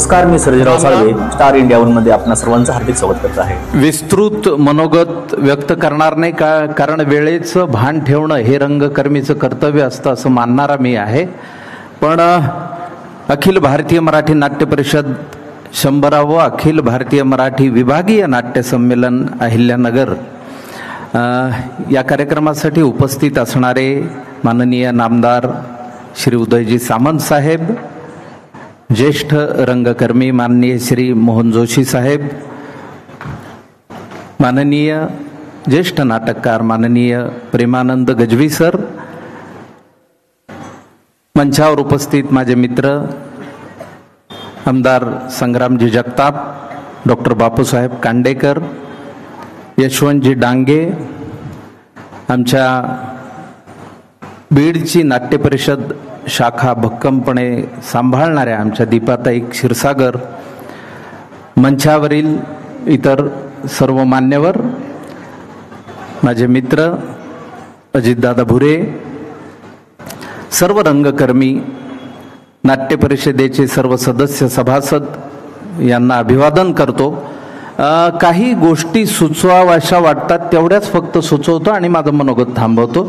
नमस्कार, मी Sarjerao Salve, Star India One मध्ये आपणा सर्वांचं हार्दिक स्वागत करत आहे। विस्तृत मनोगत व्यक्त करणार नाही का, कारण वेळेचं भान ठेवणं हे रंगकर्मीचं कर्तव्य असतं असं मानणारा मी आहे। पण अखिल भारतीय मराठी नाट्य परिषद 100वे अखिल भारतीय मराठी विभागीय नाट्य संमेलन अहिल्यानगर या कार्यक्रमासाठी उपस्थित असणारे माननीय नामदार श्री उदयजी सामंत साहेब, ज्येष्ठ रंगकर्मी माननीय श्री मोहन जोशी साहेब, माननीय ज्येष्ठ नाटककार माननीय प्रेमानंद गजवी सर, मंचावर उपस्थित माझे मित्र आमदार संग्रामजी जगताप, डॉक्टर बापूसाहेब कांडेकर, यशवंतजी डांगे, आमच्या बीडची नाट्य परिषद शाखा भक्कमपणे सांभाळणाऱ्या आमच्या दीपाताई क्षीरसागर, मंचावरील इतर सर्व मान्यवर, माझे मित्र अजितदादा भुरे, सर्व रंगकर्मी, नाट्य परिषदेचे सर्व सदस्य सभासद यांना अभिवादन करतो। काही गोष्टी सुचवाव्याशा वाटतात तेवढ्याच फक्त सुचवतो आणि माझं मनोगत थांबवतो।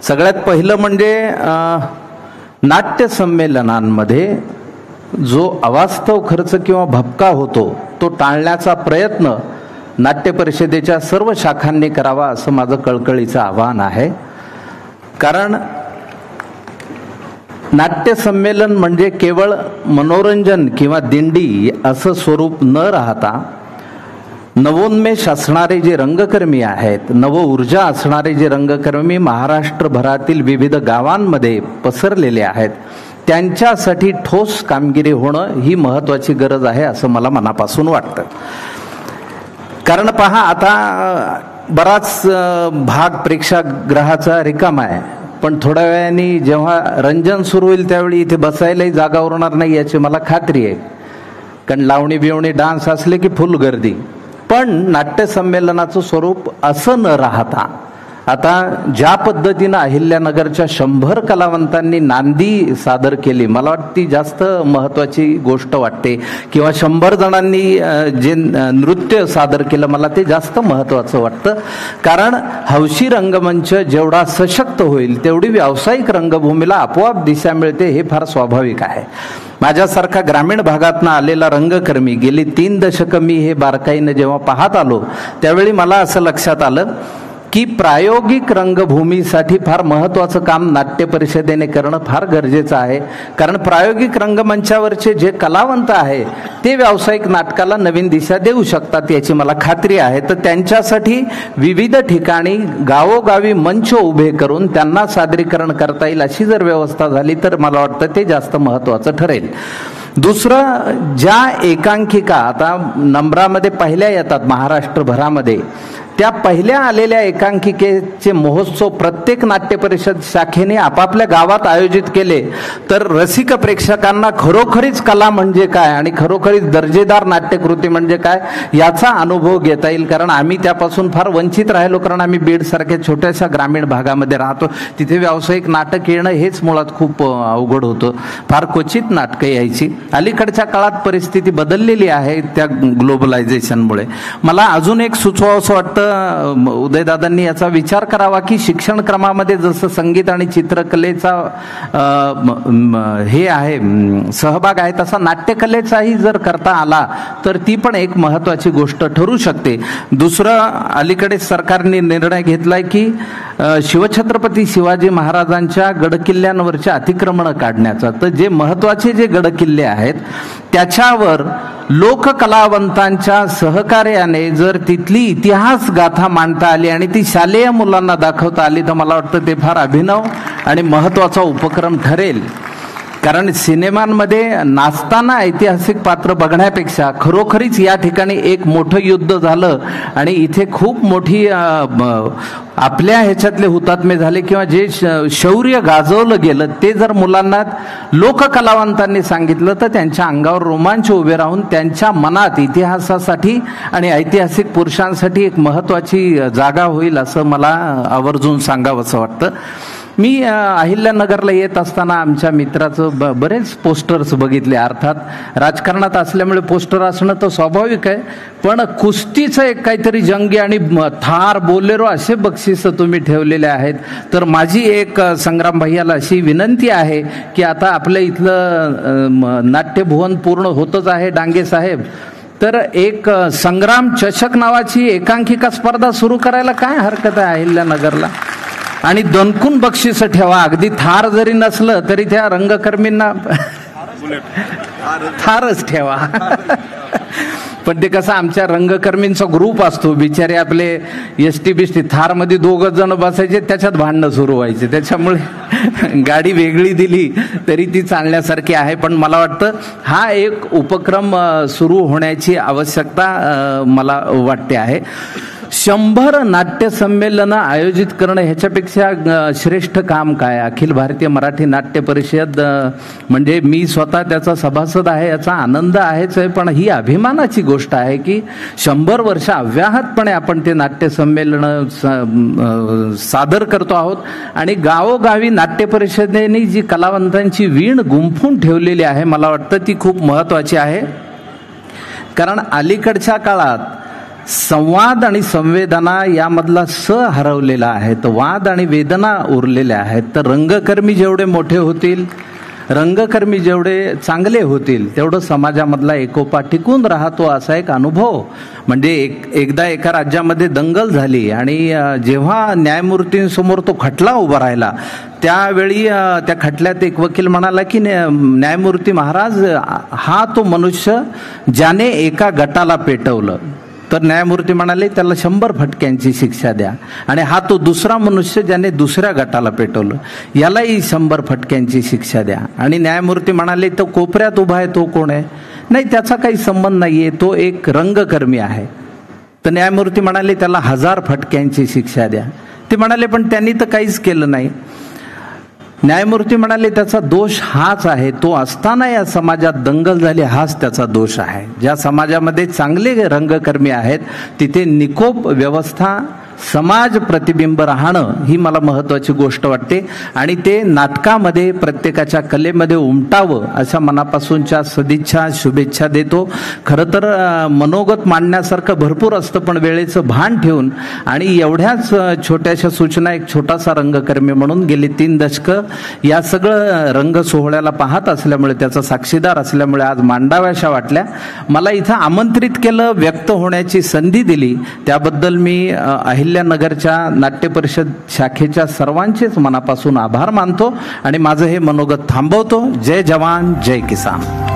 सगळ्यात पहिलं म्हणजे नाट्य संमेलनांमध्ये जो अवास्तव खर्च किंवा भपका होतो तो टाळण्याचा प्रयत्न नाट्य परिषदेच्या सर्व शाखांनी करावा असं माझं कळकळीचं आवाहन आहे। कारण नाट्य संमेलन म्हणजे केवळ मनोरंजन किंवा दिंडी असं स्वरूप न राहता नवोन्मेष असणारे जे रंगकर्मी आहेत, नव ऊर्जा असणारे जे रंगकर्मी महाराष्ट्रभरातील विविध गावांमध्ये पसरलेले आहेत, त्यांच्यासाठी ठोस कामगिरी होणं ही महत्त्वाची गरज आहे असं मला मनापासून वाटतं। कारण पहा, आता बराच भाग प्रेक्षागृहाचा रिकामा आहे, पण थोड्या वेळाने जेव्हा रंजन सुरू होईल त्यावेळी इथे बसायलाही जागा उरणार नाही याची मला खात्री आहे। कारण लावणी बिवणी डान्स असले की फुल गर्दी। पण नाट्य संमेलनाचं स्वरूप असं न राहता आता ज्या पद्धतीनं अहिल्यानगरच्या 100 कलावंतांनी नांदी सादर केली, मला वाटतं ती जास्त महत्त्वाची गोष्ट वाटते, किंवा 100 जणांनी जे नृत्य सादर केलं मला ते जास्त महत्त्वाचं वाटतं। कारण हौशी रंगमंच जेवढा सशक्त होईल तेवढी व्यावसायिक रंगभूमीला आपोआप दिशा मिळते, हे फार स्वाभाविक आहे। माझ्यासारखा ग्रामीण भागातनं आलेला रंगकर्मी गेली 3 दशकं मी हे बारकाईनं जेव्हा पाहत आलो त्यावेळी मला असं लक्षात आलं की प्रायोगिक रंगभूमीसाठी फार महत्त्वाचं काम नाट्य परिषदेने करणं फार गरजेचं आहे। कारण प्रायोगिक रंगमंचावरचे जे कलावंत आहे ते व्यावसायिक नाटकाला नवीन दिशा देऊ शकतात याची मला खात्री आहे। तर त्यांच्यासाठी विविध ठिकाणी गावोगावी मंच उभे करून त्यांना सादरीकरण करता येईल अशी जर व्यवस्था झाली तर मला वाटतं ते जास्त महत्त्वाचं ठरेल। दुसरं, ज्या एकांकिका आता नंबरामध्ये पहिल्या येतात महाराष्ट्रभरामध्ये, त्या पहिल्या आलेल्या एकांकिकेचे महोत्सव प्रत्येक नाट्य परिषद शाखेने आपापल्या गावात आयोजित केले तर रसिक प्रेक्षकांना खरोखरीच कला म्हणजे काय आणि खरोखरीच दर्जेदार नाट्यकृती म्हणजे काय याचा अनुभव घेता येईल। कारण आम्ही त्यापासून फार वंचित राहिलो, कारण आम्ही बीड सारख्या छोट्याशा ग्रामीण भागामध्ये राहतो, तिथे व्यावसायिक नाटक येणं हेच मुळात खूप अवघड होतं, फार क्वचित नाटकं यायची। अलीकडच्या काळात परिस्थिती बदललेली आहे त्या ग्लोबलायझेशनमुळे। मला अजून एक सुचवावंसं वाटतं, उदयदादांनी याचा विचार करावा की शिक्षण क्रमामध्ये जसं संगीत आणि चित्रकलेचा हे आहे सहभाग आहे, तसा नाट्यकलेचाही जर करता आला तर ती पण एक महत्त्वाची गोष्ट ठरू शकते। दुसरं, अलीकडे सरकारने निर्णय घेतलाय की शिवछत्रपती शिवाजी महाराजांच्या गडकिल्ल्यांवरच्या अतिक्रमण काढण्याचा। तर जे महत्त्वाचे जे गडकिल्ले आहेत त्याच्यावर लोककलावंतांच्या सहकार्याने जर तिथली इतिहास गाथा मांडता आली आणि ती शालेय मुलांना दाखवता आली तर मला वाटतं ते फार अभिनव आणि महत्त्वाचा उपक्रम ठरेल। कारण सिनेमांमध्ये नाचताना ऐतिहासिक पात्र बघण्यापेक्षा खरोखरीच या ठिकाणी एक मोठं युद्ध झालं आणि इथे खूप मोठी आपल्या ह्याच्यातले हुतात्मे झाले किंवा जे शौर्य गाजवलं गेलं ते जर मुलांना लोककलावंतांनी सांगितलं तर त्यांच्या अंगावर रोमांच उभे राहून त्यांच्या मनात इतिहासासाठी आणि ऐतिहासिक पुरुषांसाठी एक महत्त्वाची जागा होईल असं मला आवर्जून सांगावंसं वाटतं। मी अहिल्यानगरला येत असताना आमच्या मित्राचं बरेच पोस्टर्स बघितले. अर्थात राजकारणात असल्यामुळे पोस्टर असणं तर स्वाभाविक आहे, पण कुस्तीचं एक काहीतरी जंगी आणि थार बोलेरो असे बक्षीसं तुम्ही ठेवलेले आहेत. तर माझी एक संग्राम भैयाला अशी विनंती आहे की आता आपल्या इथलं नाट्यभुवन पूर्ण होतच आहे डांगे साहेब, तर एक संग्राम चषक नावाची एकांकिका स्पर्धा सुरू करायला काय हरकत आहे अहिल्यानगरला, आणि दणकून बक्षीस ठेवा. अगदी थार जरी नसलं तरी त्या रंगकर्मींना थारच ठेवा. पण ते कसं आमच्या रंगकर्मींचा ग्रुप असतो, बिचारे आपले एसटी बिस्टी थारमध्ये 2 जण बसायचे, त्याच्यात भांडणं सुरू व्हायचे. त्याच्यामुळे गाडी वेगळी दिली तरी ती चालण्यासारखी आहे. पण मला वाटतं हा एक उपक्रम सुरू होण्याची आवश्यकता मला वाटते आहे. 100 नाट्य संमेलनं आयोजित करणं ह्याच्यापेक्षा श्रेष्ठ काम काय. अखिल भारतीय मराठी नाट्य परिषद म्हणजे मी स्वतः त्याचा सभासद आहे, याचा आनंद आहेच आहे, पण ही अभिमानाची गोष्ट आहे की 100 वर्ष अव्याहतपणे आपण ते नाट्य संमेलन सादर करतो आहोत. आणि गावोगावी नाट्य परिषदेने जी कलावंतांची वीण गुंफून ठेवलेली आहे, मला वाटतं ती खूप महत्त्वाची आहे. कारण अलीकडच्या काळात संवाद आणि संवेदना यामधला हरवलेला आहे, तर वाद आणि वेदना उरलेल्या आहेत. तर रंगकर्मी जेवढे मोठे होतील, रंगकर्मी जेवढे चांगले होतील, तेवढं समाजामधला एकोपा टिकून राहतो असा एक अनुभव. म्हणजे एकदा एका राज्यामध्ये दंगल झाली आणि जेव्हा न्यायमूर्तींसमोर तो खटला उभा राहिला, त्यावेळी त्या खटल्यात एक वकील म्हणाला की न्यायमूर्ती महाराज, हा तो मनुष्य ज्याने एका गटाला पेटवलं. तर न्यायमूर्ती म्हणाले त्याला 100 फटक्यांची शिक्षा द्या. आणि हा तो दुसरा मनुष्य ज्याने दुसऱ्या गटाला पेटवलं, यालाही 100 फटक्यांची शिक्षा द्या. आणि न्यायमूर्ती म्हणाले तो कोपऱ्यात उभा आहे तो कोण आहे? नाही, त्याचा काही संबंध नाहीये, तो एक रंगकर्मी आहे. तर न्यायमूर्ती म्हणाले त्याला 1000 फटक्यांची शिक्षा द्या. ते म्हणाले पण त्यांनी तर काहीच केलं नाही. न्यायमूर्ती म्हणाले त्याचा दोष हाच आहे, तो असताना या समाजात दंगल झाली, हाच त्याचा दोष आहे. ज्या समाजामध्ये चांगले रंगकर्मी आहेत तिथे निकोप व्यवस्था, समाज प्रतिबिंब राहणं ही मला महत्त्वाची गोष्ट वाटते. आणि ते नाटकामध्ये प्रत्येकाच्या कलेमध्ये उमटावं अशा मनापासूनच्या सदिच्छा शुभेच्छा देतो. खरं तर मनोगत मांडण्यासारखं भरपूर असतं, पण वेळेचं भान ठेवून आणि एवढ्याच छोट्याशा सूचना, एक छोटासा रंगकर्मी म्हणून गेली 3 दशकं या सगळं रंग सोहळ्याला पाहत असल्यामुळे, त्याचा साक्षीदार असल्यामुळे आज मांडाव्याशा वाटल्या. मला इथं आमंत्रित केलं, व्यक्त होण्याची संधी दिली, त्याबद्दल मी अहिल्यानगरच्या नाट्य परिषद शाखेच्या सर्वांचेच मनापासून आभार मानतो आणि माझं हे मनोगत थांबवतो. जय जवान जय किसान.